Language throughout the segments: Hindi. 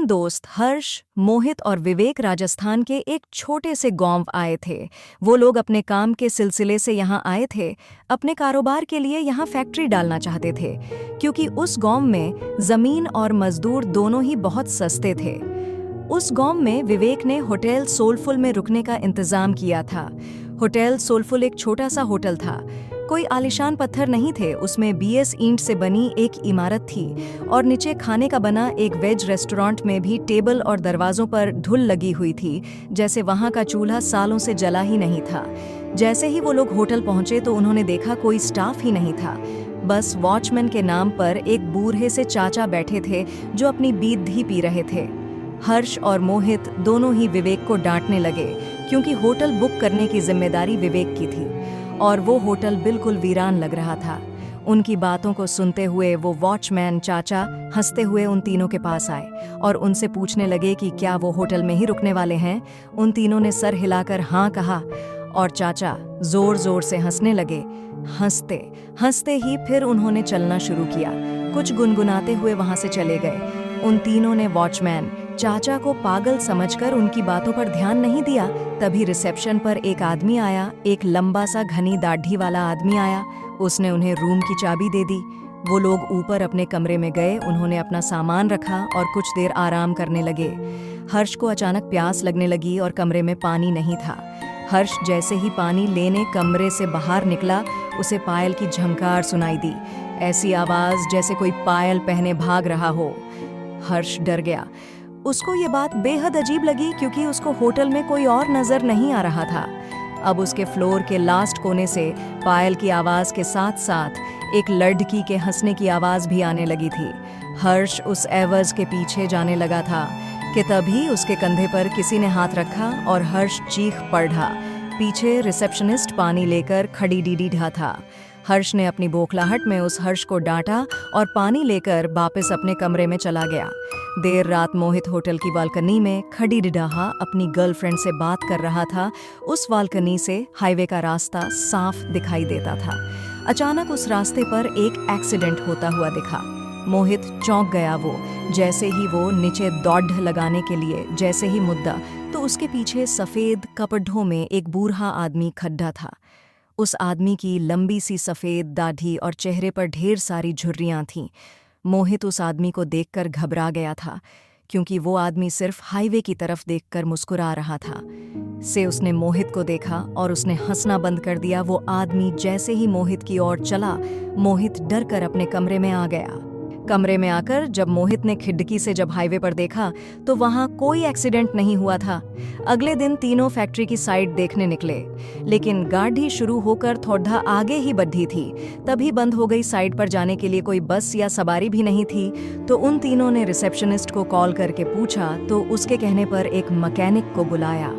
तीन दोस्त हर्ष, मोहित और विवेक राजस्थान के एक छोटे से गांव आए थे। वो लोग अपने काम के सिलसिले से यहाँ आए थे। अपने कारोबार के लिए यहाँ फैक्ट्री डालना चाहते थे, क्योंकि उस गांव में जमीन और मजदूर दोनों ही बहुत सस्ते थे। उस गांव में विवेक ने होटल सोलफुल में रुकने का इंतजाम किया था। होटल सोलफुल एक छोटा सा होटल था। कोई आलीशान पत्थर नहीं थे, उसमें बीएस ईंट से बनी एक इमारत थी और नीचे खाने का बना एक वेज रेस्टोरेंट में भी टेबल और दरवाजों पर धूल लगी हुई थी, जैसे वहां का चूल्हा सालों से जला ही नहीं था। जैसे ही वो लोग होटल पहुंचे तो उन्होंने देखा कोई स्टाफ ही नहीं था। बस वॉचमैन के नाम पर एक बूढ़े से चाचा बैठे थे जो अपनी बीत ही पी रहे थे। हर्ष और मोहित दोनों ही विवेक को डांटने लगे, क्योंकि होटल बुक करने की जिम्मेदारी विवेक की थी और वो होटल बिल्कुल वीरान लग रहा था। उनकी बातों को सुनते हुए वो वॉचमैन चाचा हंसते हुए उन तीनों के पास आए और उनसे पूछने लगे कि क्या वो होटल में ही रुकने वाले हैं। उन तीनों ने सर हिलाकर हाँ कहा और चाचा जोर जोर से हंसने लगे। हंसते हंसते ही फिर उन्होंने चलना शुरू किया। कुछ गुनगुनाते हुए वहां से चले गए। उन तीनों ने वॉचमैन चाचा को पागल समझकर उनकी बातों पर ध्यान नहीं दिया। तभी रिसेप्शन पर एक आदमी आया, एक लंबा सा घनी दाढ़ी वाला आदमी आया। उसने उन्हें रूम की चाबी दे दी। वो लोग ऊपर अपने कमरे में गए। उन्होंने अपना सामान रखा और कुछ देर आराम करने लगे। हर्ष को अचानक प्यास लगने लगी और कमरे में पानी नहीं था। हर्ष जैसे ही पानी लेने कमरे से बाहर निकला, उसे पायल की झंकार सुनाई दी। ऐसी आवाज जैसे कोई पायल पहने भाग रहा हो। हर्ष डर गया। उसको ये बात बेहद अजीब लगी, क्योंकि उसको होटल में कोई और नजर नहीं आ रहा था। अब उसके फ्लोर के लास्ट कोने से पायल की आवाज के साथ साथ एक लड़की के हंसने की आवाज भी आने लगी थी। हर्ष उस एवज के पीछे जाने लगा था कि तभी उसके कंधे पर किसी ने हाथ रखा और हर्ष चीख पड़ा। पीछे रिसेप्शनिस्ट पानी लेकर खड़ी डीडी ढा था। हर्ष ने अपनी बौखलाहट में उस हर्ष को डांटा और पानी लेकर वापस अपने कमरे में चला गया। देर रात मोहित होटल की बालकनी में खड़ी डिडाहा अपनी गर्लफ्रेंड से बात कर रहा था। उस बालकनी से हाईवे का रास्ता साफ दिखाई देता था। अचानक उस रास्ते पर एक एक्सीडेंट होता हुआ दिखा। मोहित चौंक गया। वो जैसे ही वो नीचे दौड़ लगाने के लिए जैसे ही मुद्दा, तो उसके पीछे सफेद कपड़ों में एक बूढ़ा आदमी खड़ा था। उस आदमी की लंबी सी सफेद दाढ़ी और चेहरे पर ढेर सारी झुर्रियां थीं। मोहित उस आदमी को देखकर घबरा गया था, क्योंकि वो आदमी सिर्फ हाईवे की तरफ देखकर मुस्कुरा रहा था। उसने मोहित को देखा और उसने हंसना बंद कर दिया। वो आदमी जैसे ही मोहित की ओर चला, मोहित डर कर अपने कमरे में आ गया। कमरे में आकर जब मोहित ने खिड़की से जब हाईवे पर देखा तो वहां कोई एक्सीडेंट नहीं हुआ था। अगले दिन तीनों फैक्ट्री की साइड देखने निकले, लेकिन गाड़ी शुरू होकर थोड़ा आगे ही बढ़ी थी, तभी बंद हो गई। साइड पर जाने के लिए कोई बस या सवारी भी नहीं थी। तो उन तीनों ने रिसेप्शनिस्ट को कॉल करके पूछा, तो उसके कहने पर एक मैकेनिक को बुलाया।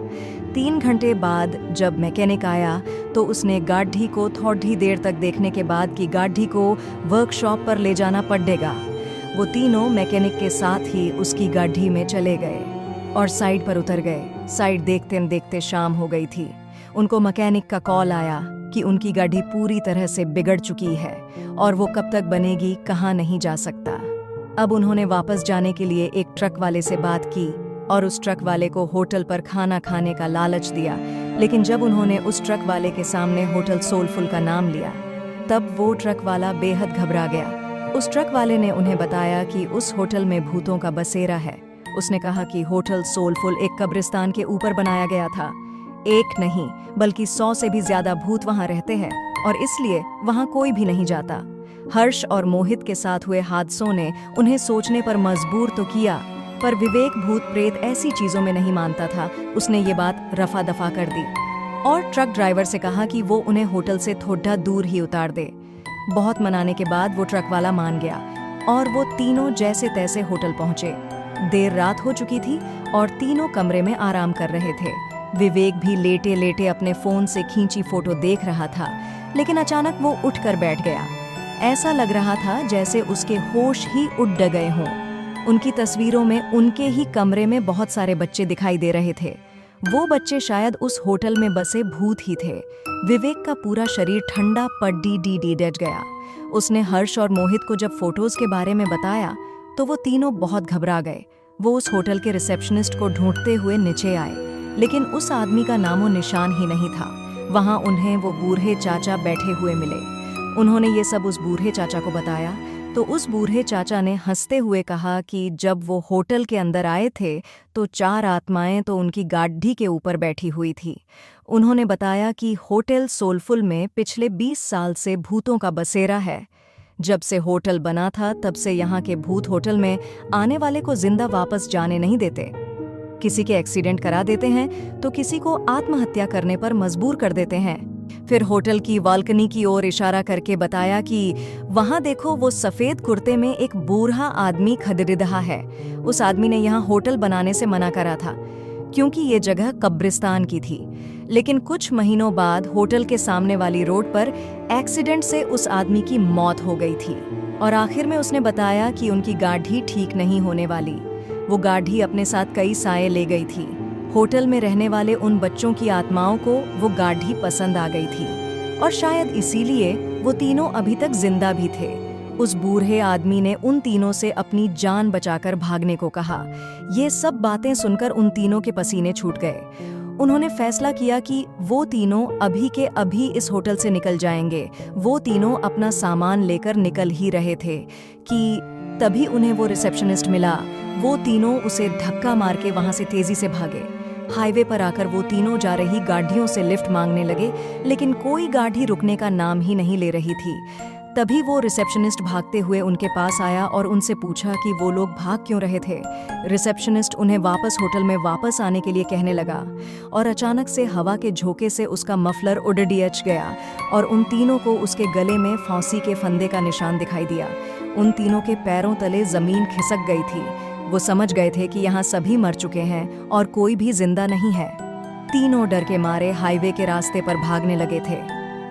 3 घंटे बाद जब मैकेनिक आया तो उसने गाड़ी को थोड़ी देर तक देखने के बाद कि गाड़ी को वर्कशॉप पर ले जाना पड़ेगा। वो तीनों मैकेनिक के साथ ही उसकी गाड़ी में चले गए और साइड पर उतर गए। साइड देखते देखते शाम हो गई थी। उनको मैकेनिक का कॉल आया कि उनकी गाड़ी पूरी तरह से बिगड़ चुकी है और वो कब तक बनेगी कहाँ नहीं जा सकता। अब उन्होंने वापस जाने के लिए एक ट्रक वाले से बात की और उस ट्रक वाले को होटल पर खाना खाने का लालच दिया। लेकिन जब उन्होंने उस ट्रक वाले के सामने होटल सोलफुल का नाम लिया, तब वो ट्रक वाला बेहद घबरा गया। उस ट्रक वाले ने उन्हें बताया कि उस होटल में भूतों का बसेरा है। उसने कहा कि होटल सोलफुल एक कब्रिस्तान के ऊपर बनाया गया था। एक नहीं बल्कि 100 से भी ज्यादा भूत वहां रहते हैं और इसलिए वहां कोई भी नहीं जाता। हर्ष और मोहित के साथ हुए हादसों ने उन्हें सोचने पर मजबूर तो किया, पर विवेक भूत प्रेत ऐसी चीजों में नहीं मानता था। उसने ये बात रफा दफा कर दी और ट्रक ड्राइवर से कहा कि वो उन्हें होटल से थोड़ा दूर ही उतार दे। बहुत मनाने के बाद वो ट्रक वाला मान गया और वो तीनों जैसे तैसे होटल पहुंचे। देर रात हो चुकी थी और तीनों कमरे में आराम कर रहे थे। विवेक भी लेटे लेटे अपने फोन से खींची फोटो देख रहा था, लेकिन अचानक वो उठकर बैठ गया। ऐसा लग रहा था जैसे उसके होश ही उड़ गए हों। उनकी तस्वीरों में उनके ही कमरे में बहुत सारे बच्चे दिखाई दे रहे थे। वो बच्चे शायद उस होटल में बसे भूत ही थे। विवेक का पूरा शरीर ठंडा डी डट गया। उसने हर्ष और मोहित को जब फोटोज के बारे में बताया तो वो तीनों बहुत घबरा गए। वो उस होटल के रिसेप्शनिस्ट को ढूंढते हुए नीचे आए, लेकिन उस आदमी का नामो निशान ही नहीं था। वहां उन्हें वो बूढ़े चाचा बैठे हुए मिले। उन्होंने ये सब उस बूढ़े चाचा को बताया तो उस बूढ़े चाचा ने हंसते हुए कहा कि जब वो होटल के अंदर आए थे तो 4 आत्माएं तो उनकी गाड़ी के ऊपर बैठी हुई थी। उन्होंने बताया कि होटल सोलफुल में पिछले 20 साल से भूतों का बसेरा है। जब से होटल बना था तब से यहाँ के भूत होटल में आने वाले को जिंदा वापस जाने नहीं देते। किसी के एक्सीडेंट करा देते हैं तो किसी को आत्महत्या करने पर मजबूर कर देते हैं। फिर होटल की बालकनी की ओर इशारा करके बताया कि वहां देखो, वो सफेद कुर्ते में एक बूढ़ा आदमी खड़े है। उस आदमी ने यहाँ होटल बनाने से मना करा था क्योंकि ये जगह कब्रिस्तान की थी। लेकिन कुछ महीनों बाद होटल के सामने वाली रोड पर एक्सीडेंट से उस आदमी की मौत हो गई थी और आखिर में उसने बताया कि उनकी गाड़ी ठीक नहीं होने वाली। वो गाड़ी अपने साथ कई साए ले गई थी। होटल में रहने वाले उन बच्चों की आत्माओं को वो गाड़ी पसंद आ गई थी और शायद इसीलिए वो तीनों अभी तक जिंदा भी थे। उस बूढ़े आदमी ने उन तीनों से अपनी जान बचाकर भागने को कहा। ये सब बातें सुनकर उन तीनों के पसीने छूट गए। उन्होंने फैसला किया कि वो तीनों अभी के अभी इस होटल से निकल जाएंगे। वो तीनों अपना सामान लेकर निकल ही रहे थे कि तभी उन्हें वो रिसेप्शनिस्ट मिला। वो तीनों उसे धक्का मार के वहां से तेजी से भागे। हाईवे पर आकर वो तीनों जा रही गाड़ियों से लिफ्ट मांगने लगे, लेकिन कोई गाड़ी रुकने का नाम ही नहीं ले रही थी। तभी वो रिसेप्शनिस्ट भागते हुए उनके पास आया और उनसे पूछा कि वो लोग भाग क्यों रहे थे। रिसेप्शनिस्ट उन्हें वापस होटल में वापस आने के लिए कहने लगा और अचानक से हवा के झोंके से उसका मफलर उड़डियच गया और उन तीनों को उसके गले में फांसी के फंदे का निशान दिखाई दिया। उन तीनों के पैरों तले जमीन खिसक गई थी। वो समझ गए थे कि यहाँ सभी मर चुके हैं और कोई भी जिंदा नहीं है। तीनों डर के मारे हाईवे के रास्ते पर भागने लगे थे।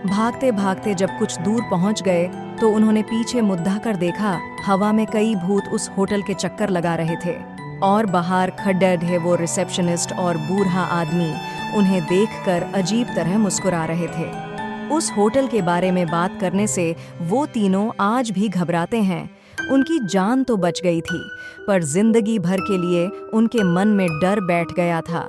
भागते भागते जब कुछ दूर पहुंच गए तो उन्होंने पीछे मुद्दा कर देखा। हवा में कई भूत उस होटल के चक्कर लगा रहे थे और बाहर खड़े ढे वो रिसेप्शनिस्ट और बूढ़ा आदमी उन्हें देखकर अजीब तरह मुस्कुरा रहे थे। उस होटल के बारे में बात करने से वो तीनों आज भी घबराते हैं। उनकी जान तो बच गई थी, पर जिंदगी भर के लिए उनके मन में डर बैठ गया था।